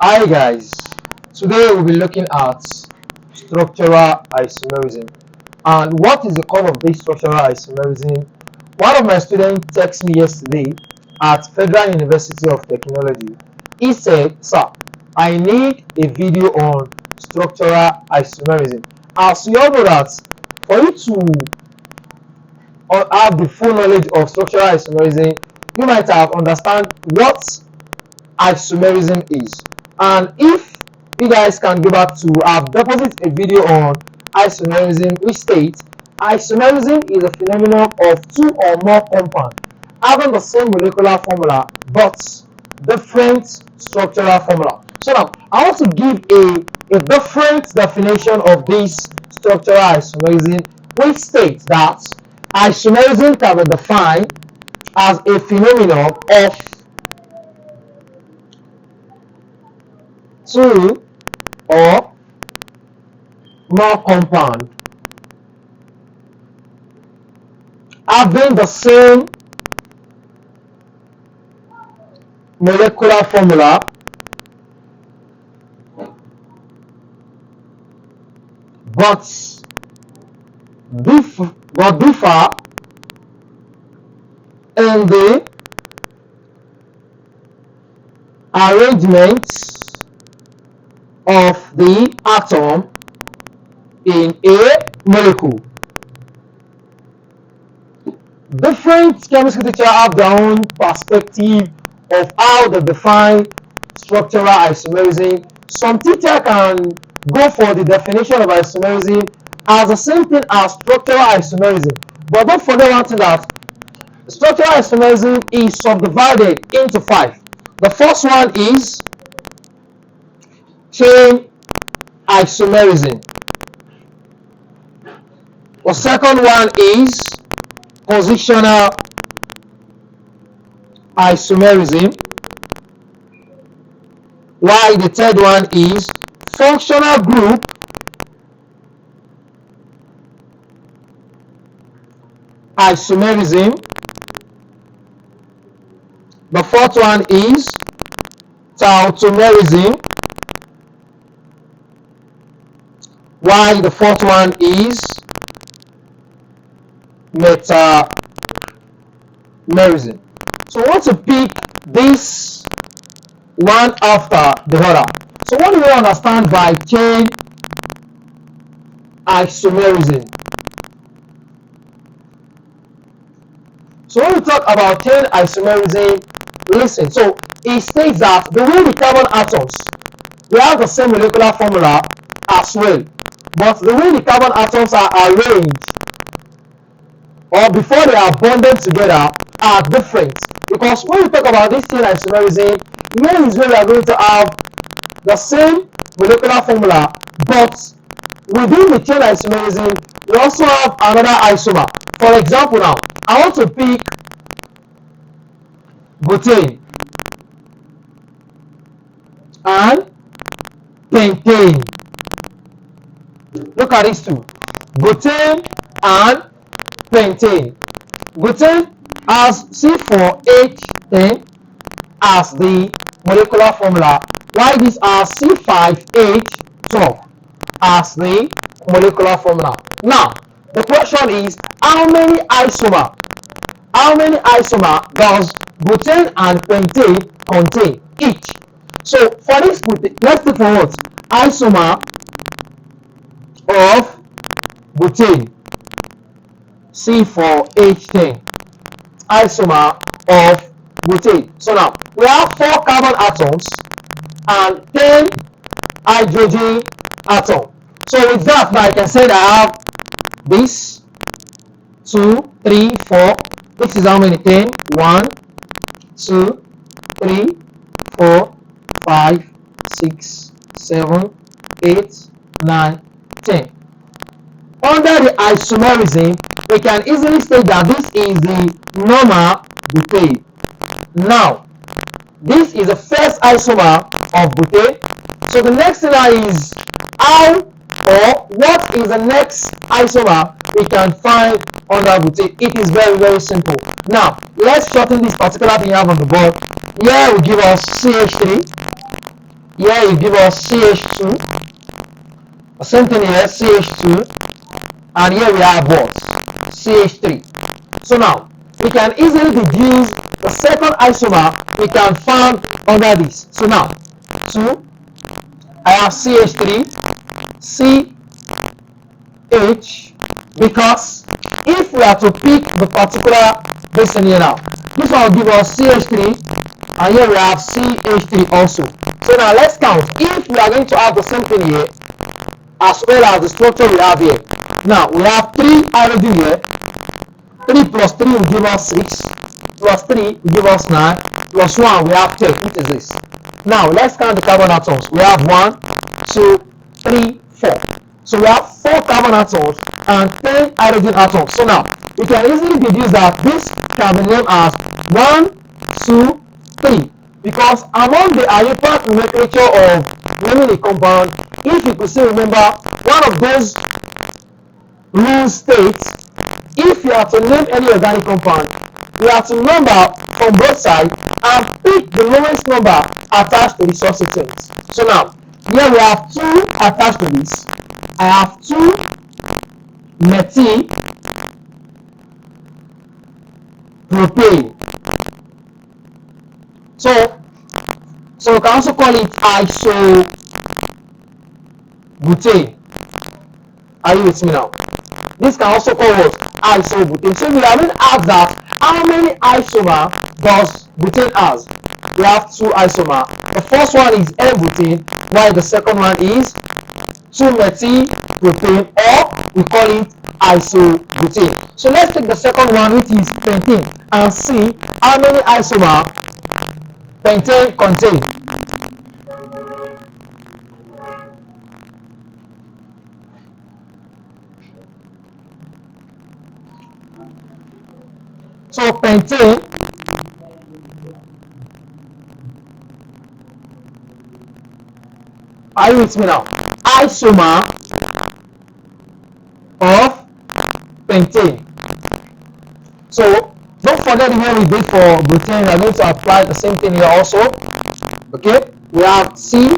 Hi guys, today we'll be looking at structural isomerism. And what is the cause of this structural isomerism? One of my students texted me yesterday at Federal University of Technology. He said, "Sir, I need a video on structural isomerism." As you all know that for you to have the full knowledge of structural isomerism, you might have understand what isomerism is. And if you guys can go back to, I've deposited a video on isomerism which states isomerism is a phenomenon of two or more compounds having the same molecular formula but different structural formula. So now I want to give a different definition of this structural isomerism, which states that isomerism can be defined as a phenomenon of two or more compound having the same molecular formula but differ in the arrangement of the atom in a molecule. Different chemistry teachers have their own perspective of how they define structural isomerism. Some teacher can go for the definition of isomerism as the same thing as structural isomerism, but don't forget one thing, that structural isomerism is subdivided into 5. The first one is chain isomerism. The second one is positional isomerism, while the third one is functional group isomerism. The fourth one is tautomerism, while the fourth one is metamerism. So I want to pick this one after the other. So what do we understand by chain isomerism? So when we talk about chain isomerism, listen, so it states that the way the carbon atoms, they have the same molecular formula as well, but the way the carbon atoms are arranged or before they are bonded together are different. Because when we talk about this chain isomerism, here is where we are going to have the same molecular formula, but within the chain isomerism, we also have another isomer. For example, now I want to pick butane and pentane. Look at these two, butane and pentane. Butane has C4H10 as the molecular formula, while this has C5H12 as the molecular formula. Now the question is, how many isomer does butane and pentane contain each? So for this, let's take for what isomer of butane, C4H10, isomer of butane. So now we have 4 carbon atoms and 10 hydrogen atoms. So with that, now I can say that I have this 2, 3, 4. This is how many? 10. 1, 2, 3, 4, 5, 6, 7, 8, 9, 10. Under the isomerism, we can easily state that this is the normal butane. Now, this is the first isomer of butane. So the next thing is how or what is the next isomer we can find under butane. It is very, very simple. Now, let's shorten this particular thing you have on the board. Here will give us CH3, Here you give us CH2. Same thing here, CH2. And here we have what? CH3. So now, we can easily deduce the second isomer we can find under this. So now, 2, I have CH3, CH, because if we are to pick the particular basin here now, this one will give us CH3, and here we have CH3 also. So now let's count. If we are going to have the same thing here, as well as the structure we have here. Now we have 3 hydrogen here. 3 plus 3 will give us 6, plus 3 will give us 9, plus 1 we have 10, which is this. Now let's count the carbon atoms. We have 1, 2, 3, 4. So we have 4 carbon atoms and 10 hydrogen atoms. So now we can easily deduce that this can be named as 1, 2, 3, because among the IUPAC nomenclature of naming a compound, if you could still remember, one of those rules states, if you are to name any organic compound, you have to number from both sides and pick the lowest number attached to the substituent. So now, here we have 2 attached to this. I have 2 methyl propane. So we can also call it isobutane. Are you with me now? This can also call what? Isobutane. So we have been asked that how many isomer does butane has? We have 2 isomer. The first one is N-butane, while the second one is 2-methyl propane, or we call it isobutane. So let's take the second one, which is pentane, and see how many isomer pentane contains. So pentane are you with me now? Isomer of pentane. So don't forget when we did for butane, we are going to apply the same thing here also. Okay, we have C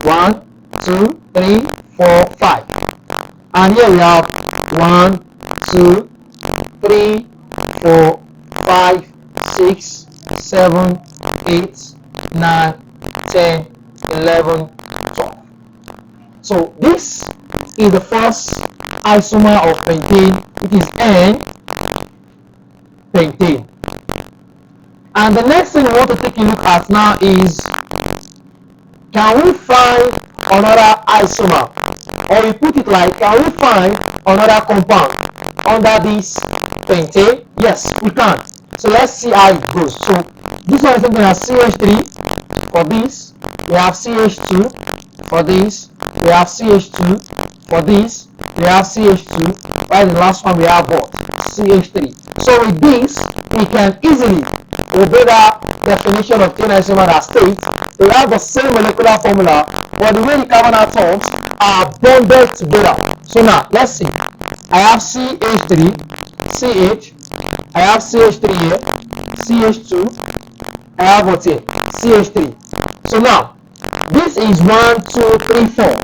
1, 2, 3, 4, 5, and here we have 1, 2, 3, 4, 5, 6, 7, 8, 9, 10, 11, 12. So this is the first isomer of pentane. It is N-pentane. And the next thing we want to take a look at now is, can we find another isomer? Or we put it like, can we find another compound under this pentane? Yes, we can. So let's see how it goes. So this one is something as CH3. For this, we have CH2. For this, we have CH2. For this, we have CH2. While the last one we have what? CH3. So with this, we can easily obey the definition of n isomer that states they have the same molecular formula, but the way the carbon atoms are bonded together. So now let's see. I have CH3, CH. I have CH3 here, CH2. I have what here? CH3. So now this is 1, 2, 3, 4.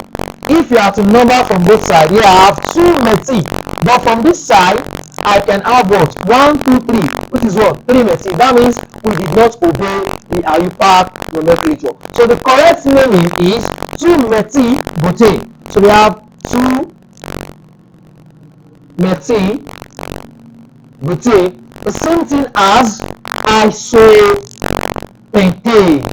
If you have to number from both sides, here I have 2 methyl, but from this side I can have what? 1, 2, 3, which is what? 3 methyl. That means we did not obey the IUPAC nomenclature. So the correct naming is 2-methyl butane. So we have 2-methyl butane, the same thing as isopentane.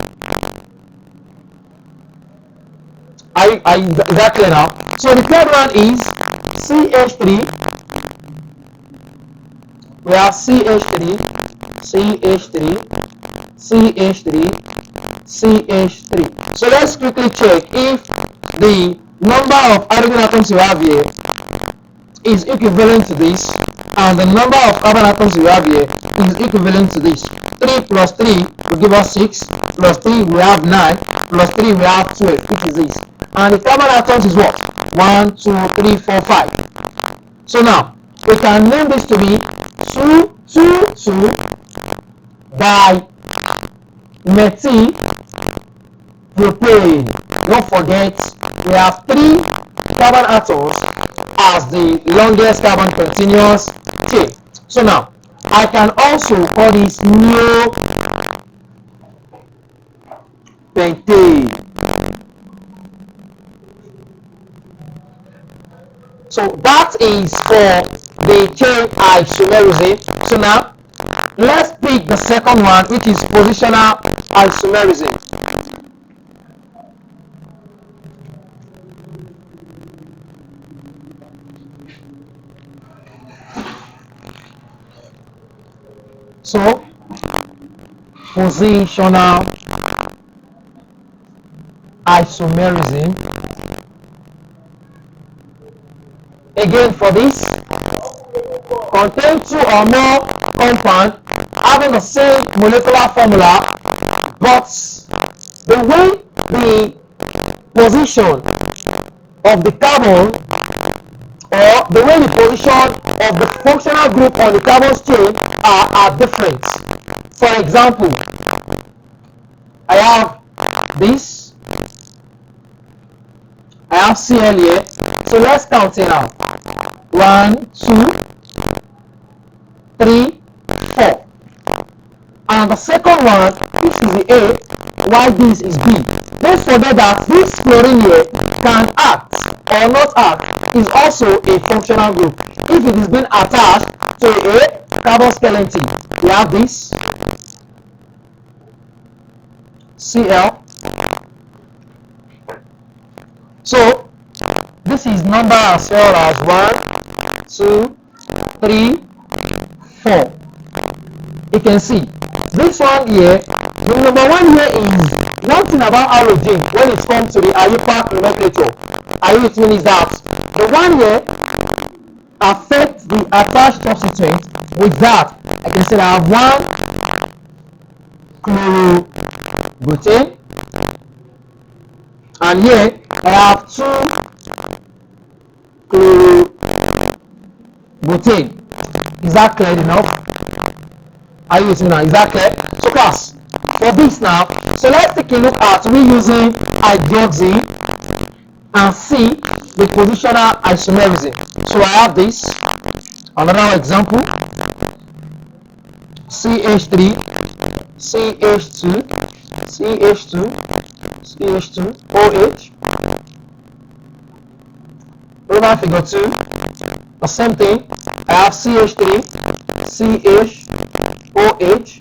Is that clear now? So the third one is CH3. We have CH3, CH3, CH3, CH3. So let's quickly check if the number of hydrogen atoms you have here is equivalent to this, and the number of carbon atoms you have here is equivalent to this. 3 plus 3 will give us 6, plus 3 we have 9, plus 3 we have 12, which is this. And the carbon atoms is what? 1, 2, 3, 4, 5. So now we can name this to be 2,2,2 by methyl propane. don't forget we have 3 carbon atoms as the longest carbon continuous chain. So now I can also call this neopentane. So that is for the chain isomerism. So now let's pick the second one, which is positional isomerism. So positional isomerism. Again, for this, contain 2 or more compounds having the same molecular formula, but the way the position of the carbon or the way the position of the functional group on the carbon chain are different. For example, I have this, I have Cl here, so let's count it now. 1, 2, 3, 4. And the second one, this is the A, while this is B. Don't forget that this chlorine here can act or not act, is also a functional group if it is being attached to a carbon skeleton. We have this Cl. So this is number as well as 1, 2, 3, 4. You can see this one here. The number 1 here is one thing about halogen when it comes to the IUPAC nomenclature. Are you with me? Is that the one here affects the attached substituent. With that, I can say that I have 1 chlorobutane, and here I have 2 chlorobutane. Is that clear enough? Are you with me now? Is that clear? So class, for this now, so let's take a look at reusing hydroxy and see the positional isomerism. So I have this, another example, CH3, CH2, CH2, CH2, OH. Roman figure 2, the same thing. I have CH3, CH, OH.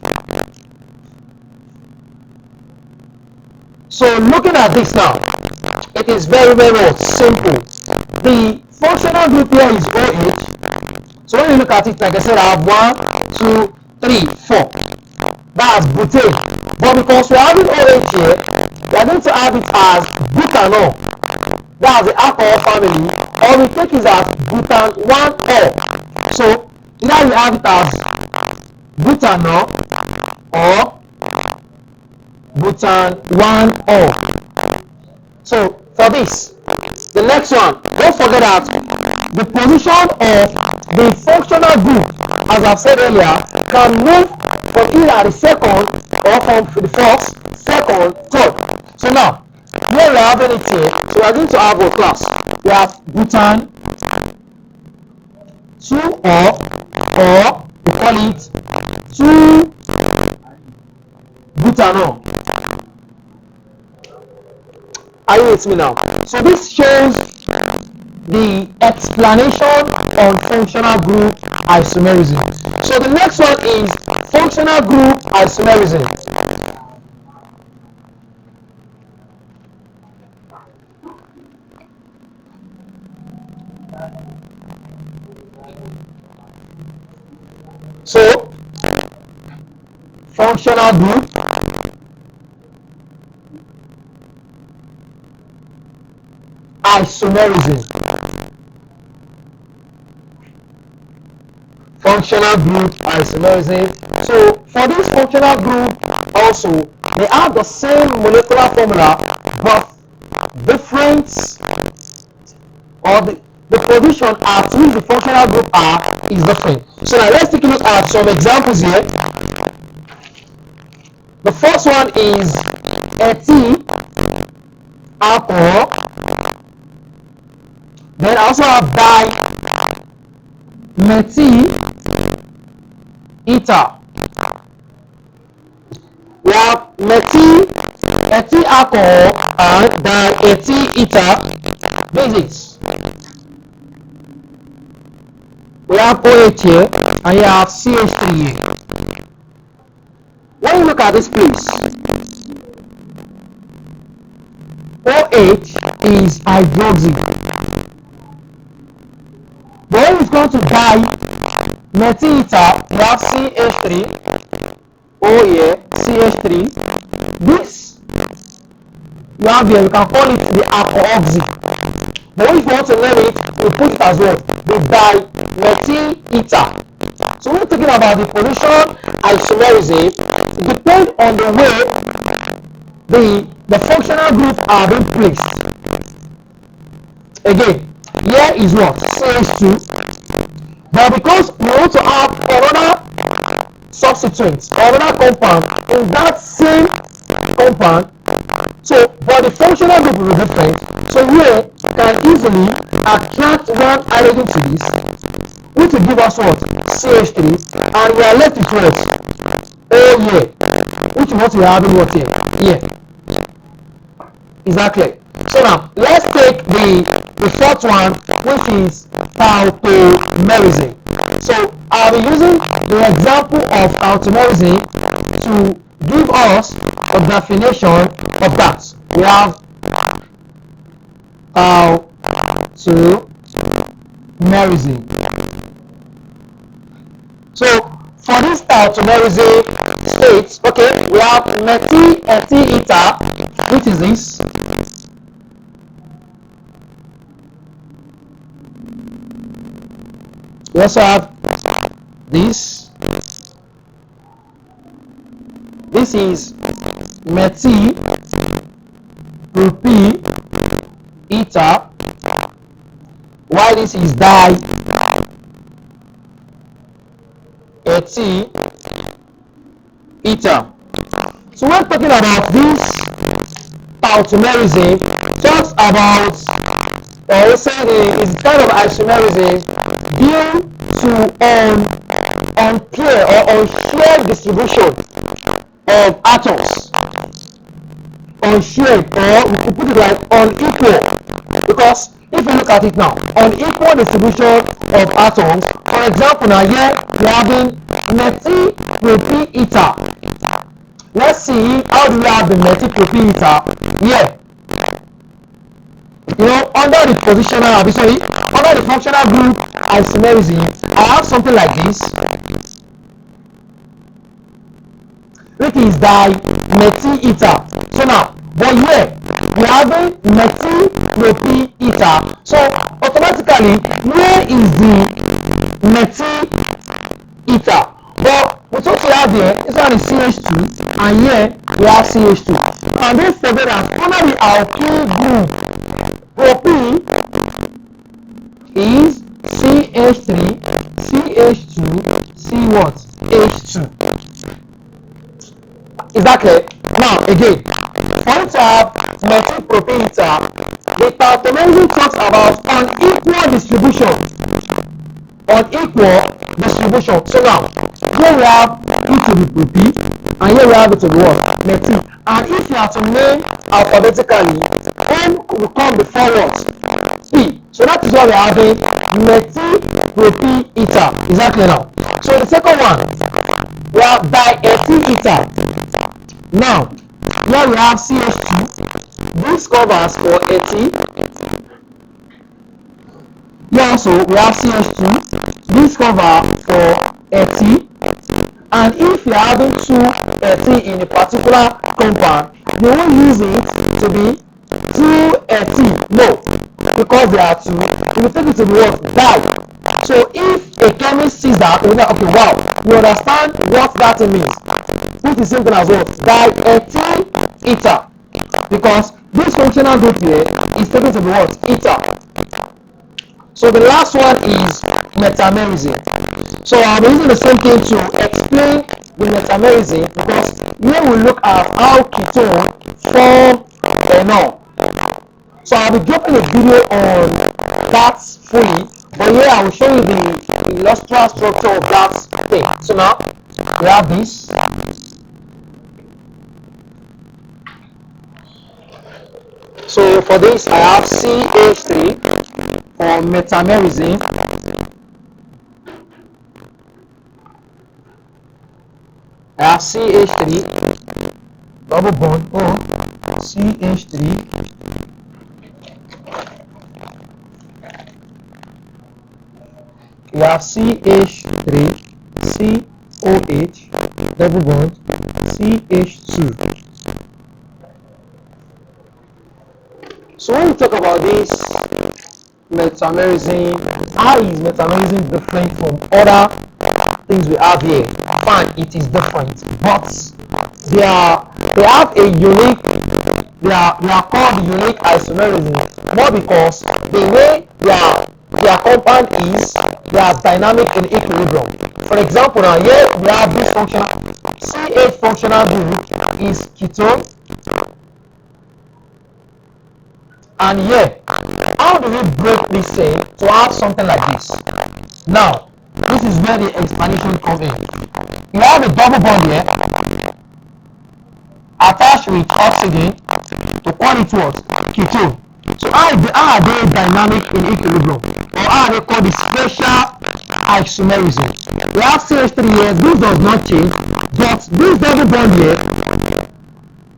So looking at this now, it is very simple. The functional group here is OH. So when you look at it, like I said, I have 1, 2, 3, 4. That's butane. But because we're having OH here, we are going to have it as butanol. That's the alcohol family. Or we take it as butan 1-ol. So either we have it as butanol or butan 1-ol. So for this, the next one, don't forget that the position of the functional group, as I've said earlier, can move from either the second or from the first, second, third. So now, here we are having it here. So we are going to have a class. We have butan 2-ol, or we call it 2-butanol. Are you with me now? So this shows the explanation on functional group isomerism. So the next one is functional group isomerism. So functional group isomerism. Functional group isomerism. So for this functional group also, they have the same molecular formula, but difference or the position at which the functional group are is different. So now let's take a look at some examples here. The first one is alcohol. Then I also have dimethyl ether. We have ethyl alcohol and diethyl ether bases. We have OH here and you have CH3 here. When you look at this place, OH is hydroxy. But when it's going to dimethyl ether, you have CH3. Oh yeah, CH3. This you have here, we can call it the alkoxy. But if you want to name it, we put it as well, the dimethyl ether. So when talking about the position isomerism, it depends on the way the functional groups are being placed. Again, here is what? CH2. But because we want to have another substituent, another compound in that same compound, so but the functional group will be different, so here can easily attract one hydrogen to this, which will give us what? CH3, and we are left with what? Oh yeah, which is what we are having what here? Here. Exactly. So now let's take the fourth one, which is tautomerism. So I'll be using the example of tautomerism to give us a definition of that. We have tautomerism. So for this tautomerism states, okay, we have methyl ether, which is this. We also have this. This is methyl propyl ether, while this is diethyl ether. So when talking about this tautomerism, talks about, or is kind of isomerism due to unclear or unshared distribution of atoms. Unshared, or we could put it like unequal, because if you look at it now, unequal distribution of atoms. For example, now here we are having methyl propyl ether. Let's see how do we have the methyl propyl ether here. You know, under the positional, under the functional group isomerism, I have something like this, which is dimethyl ether. So now, but here we are having methyl propyl ether. So automatically, where is the methyl ether? But with what we have here, this one is CH2, and here we have CH2. And don't forget that under the alkyl group, propyl is CH3, CH2, C what? H2. Is that clear? Now again, for you to have methyl propyl ether, the tautomerism talks about unequal distribution. Unequal distribution. So now, here we have it to be propyl, and here we have it to be what? Methyl. And if you have to name alphabetically, N will come before what? P. So that is why we are having methyl propyl ether. Exactly now. So the second one, we have diethyl ether. Now, here we have CH2. This covers for ethyl. Here also we have CH2. This cover for ethyl. And if you are having two ethyl in a particular compound, you won't use it to be two ethyl. No, because there are two. You will take it to be what? Di. So if a chemist sees that, okay, wow, you understand what that means. Put the same thing as what? Diethyl ether. Because this functional group here is taken to be what? Ether. So the last one is metamerism. So I'll be using the same thing to explain the metamerism, because here we look at how ketone form phenol. So I'll be dropping a video on that fully, but here I will show you the illustrative structure of that thing. So now we have this. So for this I have CH3 for metamerism. I have CH3 double bond or CH3 we have CH3 COH double bond CH2. So when we talk about this metamerism, how is metamerism different from other things we have here? Fine, it is different, but they have a unique, they are called unique isomerism more because the way their compound is, they are dynamic in equilibrium. For example, now here we have this functional CH functional group is ketone, and here how do we break this thing to have something like this? Now this is where the explanation comes in. You have a double bond here attached with oxygen to call it what? Ketone. So how are they dynamic in equilibrium, or how are they called the special isomerism? We have CH3 here, this does not change, but this double bond here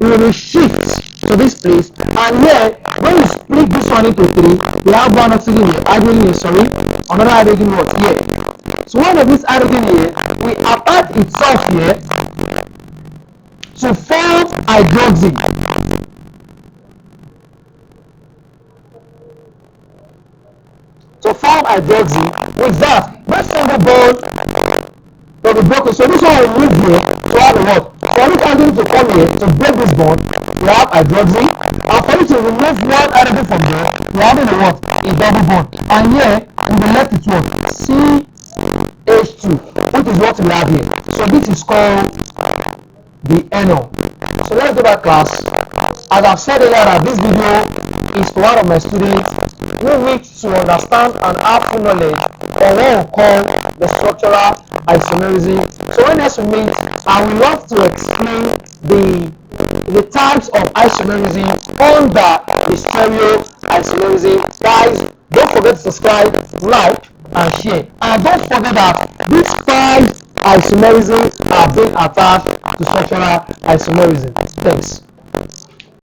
will shift to this place, and here when you split this one into three, we have one oxygen here, hydrogen here, sorry, another hydrogen what here. So one of this hydrogen here will attach itself here to form hydroxy. To form hydroxy, with that, this single bond will be broken. So this one will move here to have a what? For this hydrogen to come here to break this bond, we have hydroxy, and for you to remove one hydrogen from there, we have a what? A double bond. And here we will left it what? CH2, which is what we have here. So this is called the enol. So let's go back, class. As I've said earlier, that this video is for one of my students who wish to understand and have full knowledge on what we call the structural isomerism. So when next we meet, I would love to explain the types of isomerism under the stereo isomerism. Guys, don't forget to subscribe, like, and share. And don't forget that these 5 isomerisms are being attached to structural isomerism. Thanks.